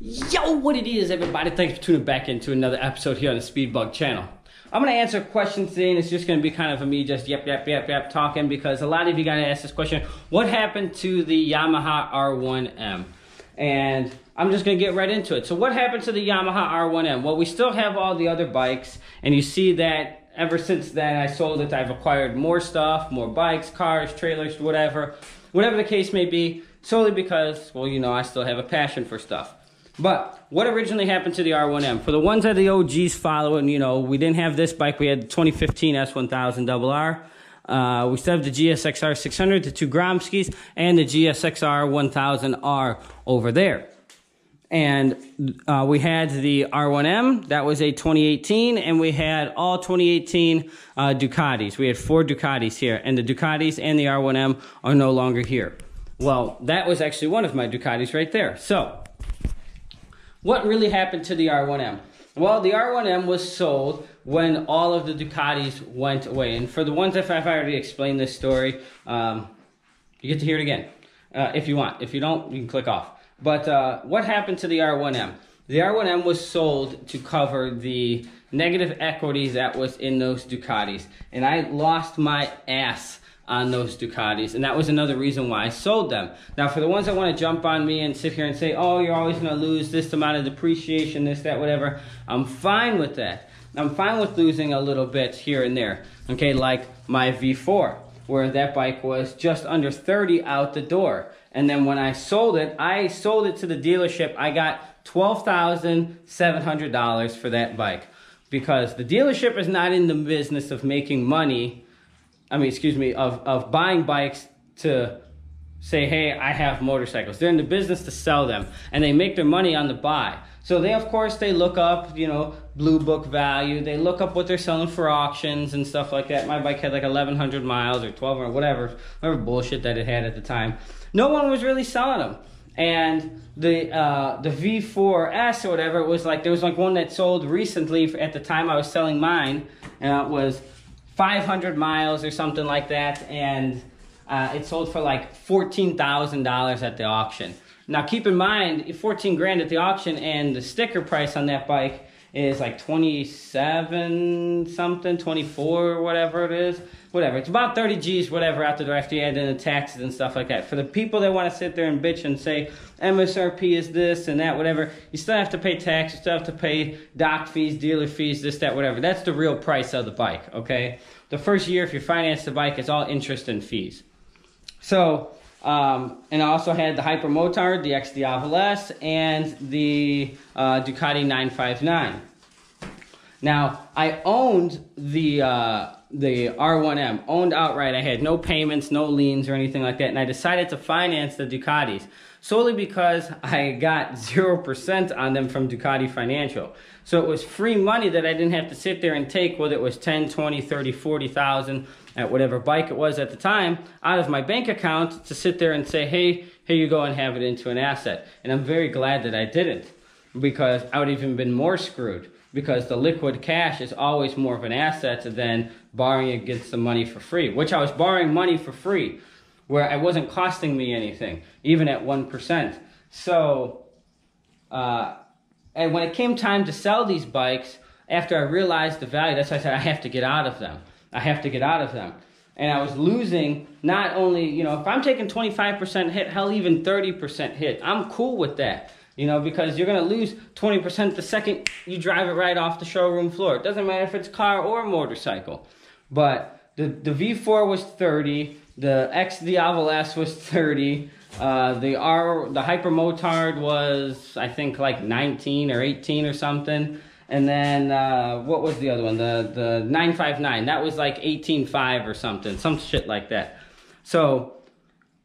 Yo, what it is, everybody? Thanks for tuning back into another episode here on the Speedbug channel. I'm going to answer questions today, and it's just going to be kind of me just yep talking, because a lot of you got to ask this question: what happened to the Yamaha R1M? And I'm just going to get right into it. So what happened to the Yamaha R1M? Well, we still have all the other bikes, and you see that ever since then I sold it, I've acquired more stuff, more bikes, cars, trailers, whatever the case may be, solely because, well, you know, I still have a passion for stuff. But what originally happened to the R1M? For the ones that the OGs follow, and you know, we didn't have this bike. We had the 2015 S1000RR. We still have the GSXR 600, the two Gromskis, and the GSXR 1000R over there. And we had the R1M, that was a 2018, and we had all 2018 Ducatis. We had 4 Ducatis here, and the Ducatis and the R1M are no longer here. Well, that was actually one of my Ducatis right there. So what really happened to the R1M? Well, the R1M was sold when all of the Ducatis went away. And for the ones that I've already explained this story, you get to hear it again if you want. If you don't, you can click off. But what happened to the R1M? The R1M was sold to cover the negative equity that was in those Ducatis. And I lost my ass on those Ducatis, and that was another reason why I sold them. Now, for the ones that want to jump on me and sit here and say, oh, you're always going to lose this amount of depreciation, this, that, whatever, I'm fine with that. I'm fine with losing a little bit here and there, okay, like my V4, where that bike was just under 30 out the door. And then when I sold it to the dealership. I got $12,700 for that bike, because the dealership is not in the business of making money. Of buying bikes to say, hey, I have motorcycles. They're in the business to sell them, and they make their money on the buy. So they, of course, they look up, you know, Blue Book value. They look up what they're selling for auctions and stuff like that. My bike had like 1,100 miles or 12 or whatever bullshit that it had at the time. No one was really selling them. And the V4S or whatever, it was like, there was like one that sold recently at the time I was selling mine, and it was 500 miles or something like that, and it sold for like $14,000 at the auction. Now keep in mind, 14 grand at the auction, and the sticker price on that bike is like 27 something, 24, whatever it is. Whatever, it's about 30 G's, whatever, out the door after you add in the taxes and stuff like that. For the people that want to sit there and bitch and say MSRP is this and that, whatever, you still have to pay tax, you still have to pay dock fees, dealer fees, this, that, whatever. That's the real price of the bike, okay? The first year, if you finance the bike, it's all interest and fees. So, and I also had the Hyper Motard, the X Diavel S, and the Ducati 959. Now, I owned the R1M, owned outright. I had no payments, no liens or anything like that, and I decided to finance the Ducatis solely because I got 0% on them from Ducati Financial. So it was free money that I didn't have to sit there and take, whether it was 10, 20, 30, 40,000 at whatever bike it was at the time, out of my bank account to sit there and say, hey, here you go, and have it into an asset. And I'm very glad that I didn't, because I would have even been more screwed, because the liquid cash is always more of an asset than borrowing against the money for free, which I was borrowing money for free, where it wasn't costing me anything, even at 1%. So, and when it came time to sell these bikes, after I realized the value, that's why I said I have to get out of them. I have to get out of them. And I was losing not only, you know, if I'm taking 25% hit, hell, even 30% hit, I'm cool with that. You know, because you're going to lose 20% the second you drive it right off the showroom floor. It doesn't matter if it's car or motorcycle. But the V4 was 30, the X Diavel S was 30, the Hyper Motard was, I think, like 19 or 18 or something. And then, what was the other one? The 959, that was like 18.5 or something, some shit like that. So,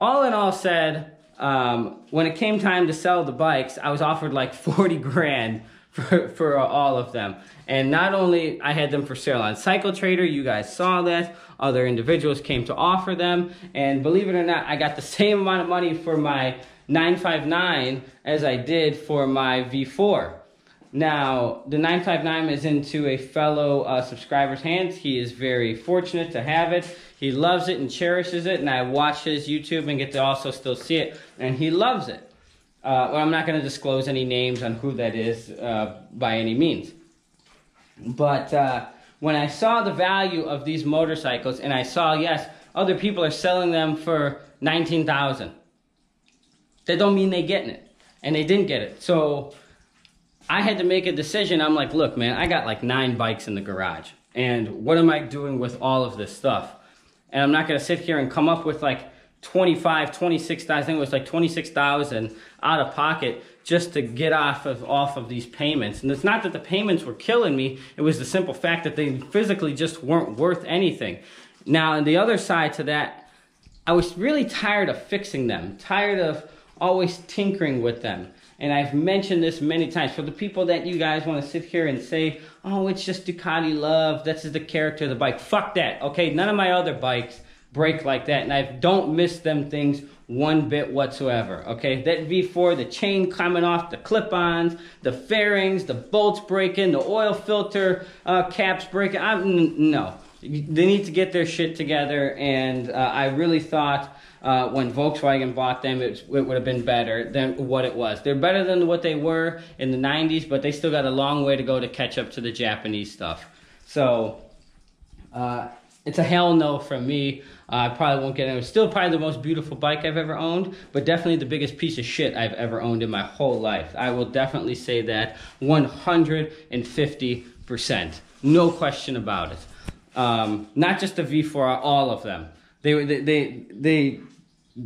all in all said, when it came time to sell the bikes, I was offered like 40 grand for all of them. And not only I had them for sale on Cycle Trader, you guys saw that, other individuals came to offer them, and believe it or not, I got the same amount of money for my 959 as I did for my V4. Now, the 959 is into a fellow subscriber's hands. He is very fortunate to have it. He loves it and cherishes it, and I watch his YouTube and get to also still see it, and he loves it. Well, I'm not going to disclose any names on who that is by any means. But when I saw the value of these motorcycles, and I saw, yes, other people are selling them for $19,000, that don't mean they're getting it. And they didn't get it. So I had to make a decision. I'm like, look, man, I got like 9 bikes in the garage. And what am I doing with all of this stuff? And I'm not going to sit here and come up with like 26,000, I think it was like 26,000 out of pocket just to get off of these payments. And it's not that the payments were killing me, it was the simple fact that they physically just weren't worth anything. Now, on the other side to that, I was really tired of fixing them, tired of always tinkering with them. And I've mentioned this many times. For the people that you guys want to sit here and say, oh, it's just Ducati love, that's the character of the bike. Fuck that, okay? None of my other bikes break like that, and I don't miss them things one bit whatsoever, okay? That V4, the chain coming off, the clip-ons, the fairings, the bolts breaking, the oil filter caps breaking, no. They need to get their shit together, and I really thought when Volkswagen bought them, it would have been better than what it was. They're better than what they were in the 90s, but they still got a long way to go to catch up to the Japanese stuff. So, it's a hell no from me. I probably won't get it. It's still probably the most beautiful bike I've ever owned, but definitely the biggest piece of shit I've ever owned in my whole life. I will definitely say that 150%. No question about it. Not just the V4, all of them. They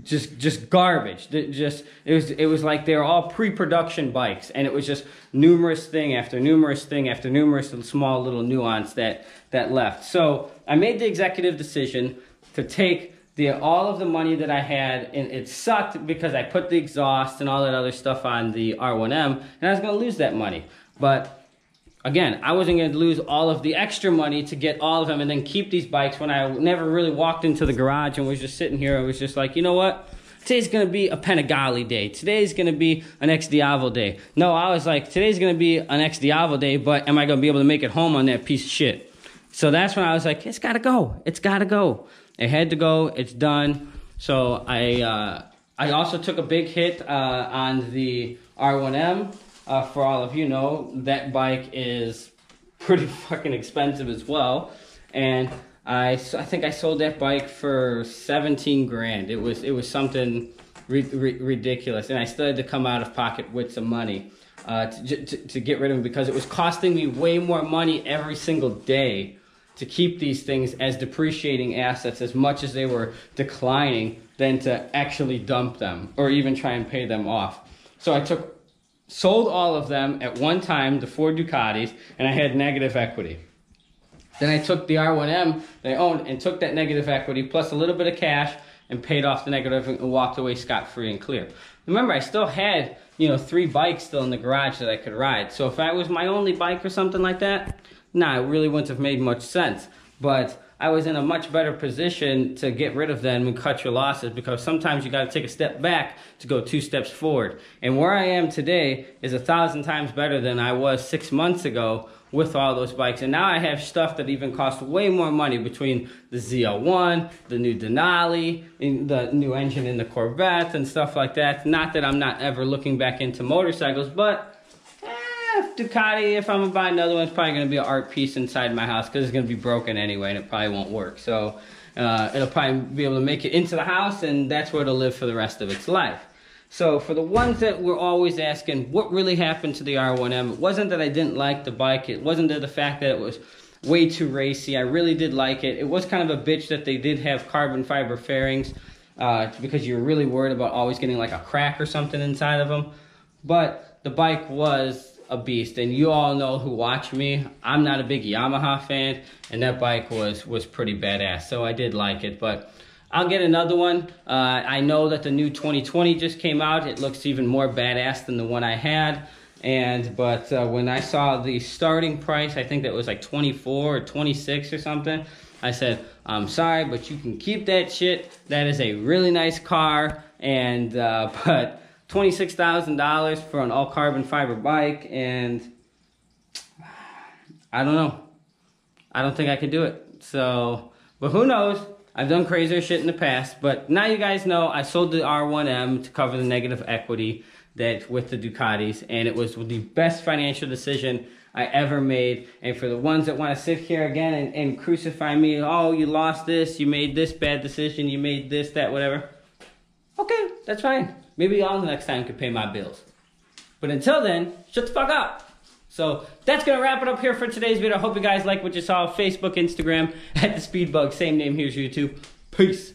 just garbage. It was like they were all pre-production bikes, and it was just numerous thing after numerous thing after numerous small little nuance that left. So I made the executive decision to take all of the money that I had, and it sucked because I put the exhaust and all that other stuff on the R1M, and I was going to lose that money. But again, I wasn't going to lose all of the extra money to get all of them and then keep these bikes when I never really walked into the garage and was just sitting here. I was just like, you know what? Today's going to be a Panigale day. Today's going to be an Ex Diavo day. No, I was like, today's going to be an Ex Diavo day, but am I going to be able to make it home on that piece of shit? So that's when I was like, it's got to go. It's got to go. It had to go. It's done. So I also took a big hit on the R1M. For all of you know, that bike is pretty fucking expensive as well. And I think I sold that bike for 17 grand. It was something ridiculous. And I still had to come out of pocket with some money to get rid of it, because it was costing me way more money every single day to keep these things as depreciating assets as much as they were declining than to actually dump them or even try and pay them off. So I sold all of them at one time, the 4 Ducatis, and I had negative equity. Then I took the R1M that I owned and took that negative equity plus a little bit of cash and paid off the negative and walked away scot-free and clear. Remember, I still had, 3 bikes still in the garage that I could ride. So if that was my only bike or something like that, nah, it really wouldn't have made much sense. But I was in a much better position to get rid of them and cut your losses, because sometimes you got to take a step back to go 2 steps forward. And where I am today is 1,000 times better than I was 6 months ago with all those bikes. And now I have stuff that even costs way more money, between the ZL1, the new Denali, the new engine in the Corvette and stuff like that. Not that I'm not ever looking back into motorcycles, but Ducati, if I'm gonna buy another one, it's probably gonna be an art piece inside my house, because it's gonna be broken anyway and it probably won't work. So it'll probably be able to make it into the house, and that's where it'll live for the rest of its life. So for the ones that were always asking what really happened to the R1M, it wasn't that I didn't like the bike, it wasn't the fact that it was way too racy. I really did like it. It was kind of a bitch that they did have carbon fiber fairings, because you're really worried about always getting like a crack or something inside of them. But the bike was a beast, and you all know who watch me, I'm not a big Yamaha fan, and that bike was pretty badass, so I did like it. But I'll get another one. I know that the new 2020 just came out. It looks even more badass than the one I had. But when I saw the starting price, I think that was like 24 or 26 or something, I said, I'm sorry, but you can keep that shit. That is a really nice car, and but $26,000 for an all carbon fiber bike, and I don't know. I don't think I could do it. So, but who knows? I've done crazier shit in the past, but now you guys know I sold the R1M to cover the negative equity that with the Ducatis, and it was the best financial decision I ever made. And for the ones that want to sit here again and crucify me, oh, you lost this, you made this bad decision, you made this, that, whatever. Okay, that's fine. Maybe y'all next time could pay my bills. But until then, shut the fuck up. So that's going to wrap it up here for today's video. I hope you guys like what you saw. Facebook, Instagram, @TheSpeedBug. Same name, here's YouTube. Peace.